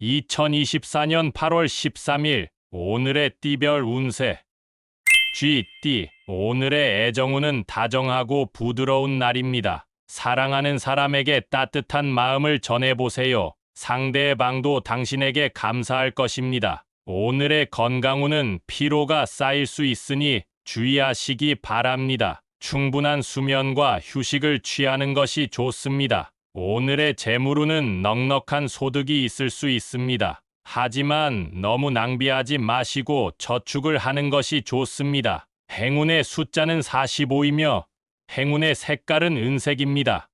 2024년 8월 13일 오늘의 띠별 운세. 쥐띠, 오늘의 애정운은 다정하고 부드러운 날입니다. 사랑하는 사람에게 따뜻한 마음을 전해보세요. 상대방도 당신에게 감사할 것입니다. 오늘의 건강운은 피로가 쌓일 수 있으니 주의하시기 바랍니다. 충분한 수면과 휴식을 취하는 것이 좋습니다. 오늘의 재물운은 넉넉한 소득이 있을 수 있습니다. 하지만 너무 낭비하지 마시고 저축을 하는 것이 좋습니다. 행운의 숫자는 45이며 행운의 색깔은 은색입니다.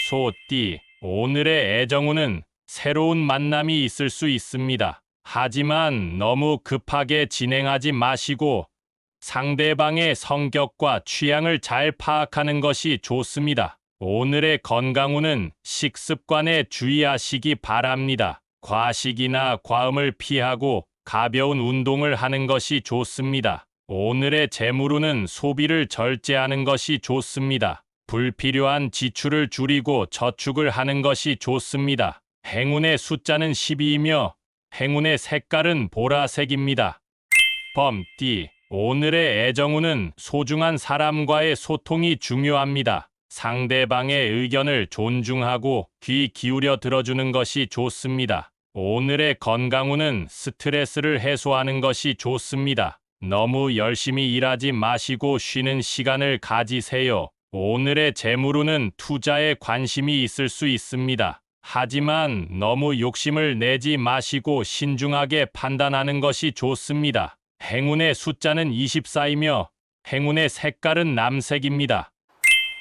소띠, 오늘의 애정운은 새로운 만남이 있을 수 있습니다. 하지만 너무 급하게 진행하지 마시고 상대방의 성격과 취향을 잘 파악하는 것이 좋습니다. 오늘의 건강운은 식습관에 주의하시기 바랍니다. 과식이나 과음을 피하고 가벼운 운동을 하는 것이 좋습니다. 오늘의 재물운은 소비를 절제하는 것이 좋습니다. 불필요한 지출을 줄이고 저축을 하는 것이 좋습니다. 행운의 숫자는 12이며 행운의 색깔은 보라색입니다. 범띠, 오늘의 애정운은 소중한 사람과의 소통이 중요합니다. 상대방의 의견을 존중하고 귀 기울여 들어주는 것이 좋습니다. 오늘의 건강운은 스트레스를 해소하는 것이 좋습니다. 너무 열심히 일하지 마시고 쉬는 시간을 가지세요. 오늘의 재물운은 투자에 관심이 있을 수 있습니다. 하지만 너무 욕심을 내지 마시고 신중하게 판단하는 것이 좋습니다. 행운의 숫자는 24이며 행운의 색깔은 남색입니다.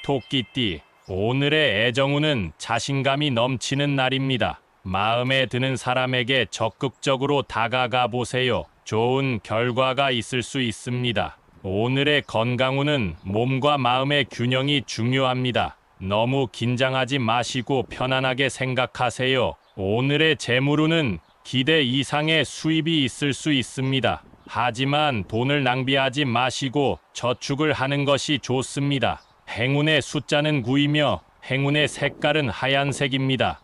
토끼띠, 오늘의 애정운은 자신감이 넘치는 날입니다. 마음에 드는 사람에게 적극적으로 다가가 보세요. 좋은 결과가 있을 수 있습니다. 오늘의 건강운은 몸과 마음의 균형이 중요합니다. 너무 긴장하지 마시고 편안하게 생각하세요. 오늘의 재물운은 기대 이상의 수입이 있을 수 있습니다. 하지만 돈을 낭비하지 마시고 저축을 하는 것이 좋습니다. 행운의 숫자는 9이며 행운의 색깔은 하얀색입니다.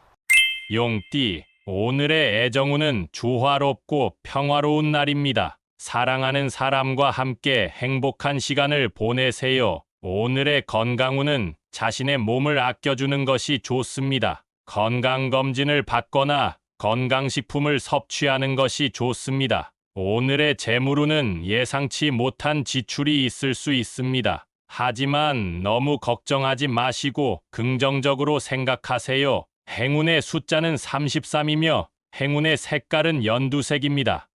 용띠, 오늘의 애정운은 조화롭고 평화로운 날입니다. 사랑하는 사람과 함께 행복한 시간을 보내세요. 오늘의 건강운은 자신의 몸을 아껴주는 것이 좋습니다. 건강검진을 받거나 건강식품을 섭취하는 것이 좋습니다. 오늘의 재물운은 예상치 못한 지출이 있을 수 있습니다. 하지만 너무 걱정하지 마시고 긍정적으로 생각하세요. 행운의 숫자는 33이며 행운의 색깔은 연두색입니다.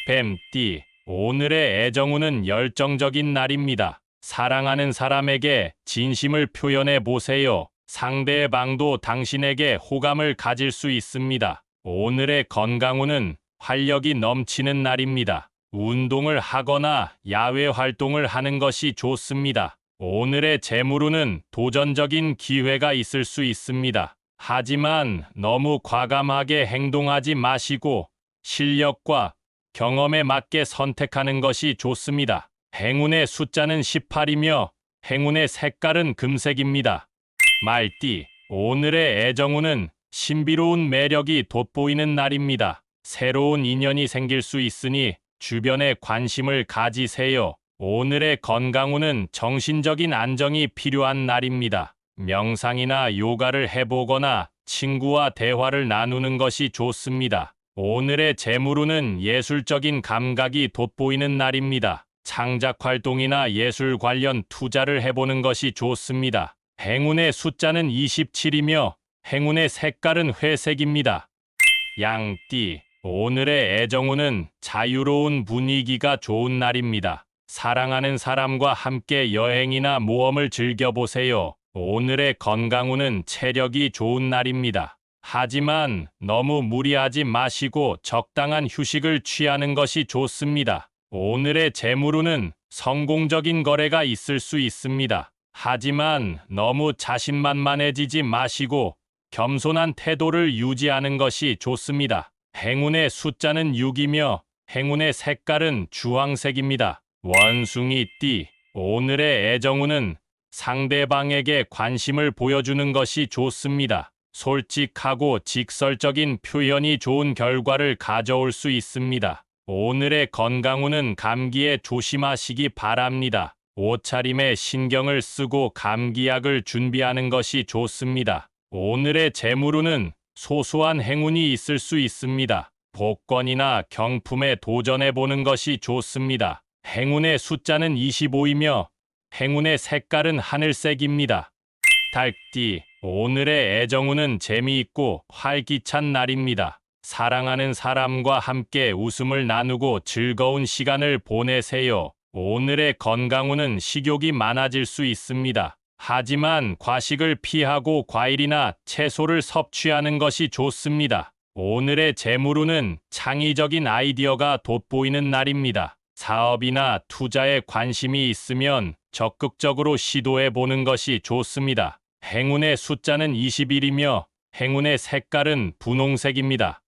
뱀띠, 오늘의 애정운은 열정적인 날입니다. 사랑하는 사람에게 진심을 표현해 보세요. 상대방도 당신에게 호감을 가질 수 있습니다. 오늘의 건강운은 활력이 넘치는 날입니다. 운동을 하거나 야외 활동을 하는 것이 좋습니다. 오늘의 재물운은 도전적인 기회가 있을 수 있습니다. 하지만 너무 과감하게 행동하지 마시고 실력과 경험에 맞게 선택하는 것이 좋습니다. 행운의 숫자는 18이며 행운의 색깔은 금색입니다. 말띠, 오늘의 애정운은 신비로운 매력이 돋보이는 날입니다. 새로운 인연이 생길 수 있으니 주변에 관심을 가지세요. 오늘의 건강운은 정신적인 안정이 필요한 날입니다. 명상이나 요가를 해보거나 친구와 대화를 나누는 것이 좋습니다. 오늘의 재물운은 예술적인 감각이 돋보이는 날입니다. 창작 활동이나 예술 관련 투자를 해보는 것이 좋습니다. 행운의 숫자는 27이며 행운의 색깔은 회색입니다. 양띠, 오늘의 애정운은 자유로운 분위기가 좋은 날입니다. 사랑하는 사람과 함께 여행이나 모험을 즐겨보세요. 오늘의 건강운은 체력이 좋은 날입니다. 하지만 너무 무리하지 마시고 적당한 휴식을 취하는 것이 좋습니다. 오늘의 재물운은 성공적인 거래가 있을 수 있습니다. 하지만 너무 자신만만해지지 마시고 겸손한 태도를 유지하는 것이 좋습니다. 행운의 숫자는 6이며 행운의 색깔은 주황색입니다. 원숭이띠, 오늘의 애정운은 상대방에게 관심을 보여주는 것이 좋습니다. 솔직하고 직설적인 표현이 좋은 결과를 가져올 수 있습니다. 오늘의 건강운은 감기에 조심하시기 바랍니다. 옷차림에 신경을 쓰고 감기약을 준비하는 것이 좋습니다. 오늘의 재물운은 소소한 행운이 있을 수 있습니다. 복권이나 경품에 도전해보는 것이 좋습니다. 행운의 숫자는 25이며 행운의 색깔은 하늘색입니다. 달띠, 오늘의 애정운은 재미있고 활기찬 날입니다. 사랑하는 사람과 함께 웃음을 나누고 즐거운 시간을 보내세요. 오늘의 건강운은 식욕이 많아질 수 있습니다. 하지만 과식을 피하고 과일이나 채소를 섭취하는 것이 좋습니다. 오늘의 재물운은 창의적인 아이디어가 돋보이는 날입니다. 사업이나 투자에 관심이 있으면 적극적으로 시도해 보는 것이 좋습니다. 행운의 숫자는 21이며 행운의 색깔은 분홍색입니다.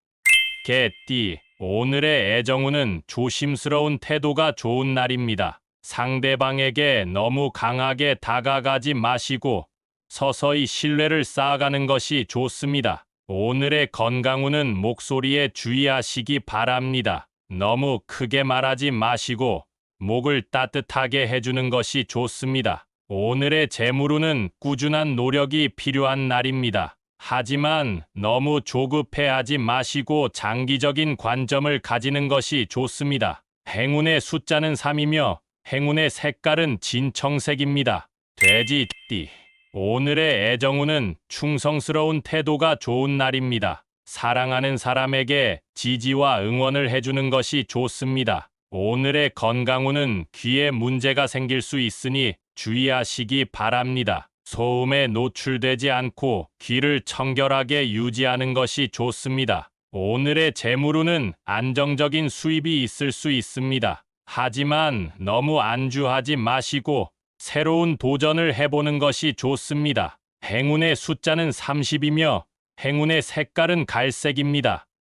개띠, 오늘의 애정운은 조심스러운 태도가 좋은 날입니다. 상대방에게 너무 강하게 다가가지 마시고 서서히 신뢰를 쌓아가는 것이 좋습니다. 오늘의 건강운은 목소리에 주의하시기 바랍니다. 너무 크게 말하지 마시고 목을 따뜻하게 해주는 것이 좋습니다. 오늘의 재물운은 꾸준한 노력이 필요한 날입니다. 하지만 너무 조급해하지 마시고 장기적인 관점을 가지는 것이 좋습니다. 행운의 숫자는 3이며 행운의 색깔은 진청색입니다. 돼지띠, 오늘의 애정운은 충성스러운 태도가 좋은 날입니다. 사랑하는 사람에게 지지와 응원을 해주는 것이 좋습니다. 오늘의 건강운은 귀에 문제가 생길 수 있으니 주의하시기 바랍니다. 소음에 노출되지 않고 귀를 청결하게 유지하는 것이 좋습니다. 오늘의 재물운은 안정적인 수입이 있을 수 있습니다. 하지만 너무 안주하지 마시고 새로운 도전을 해보는 것이 좋습니다. 행운의 숫자는 30이며 행운의 색깔은 갈색입니다.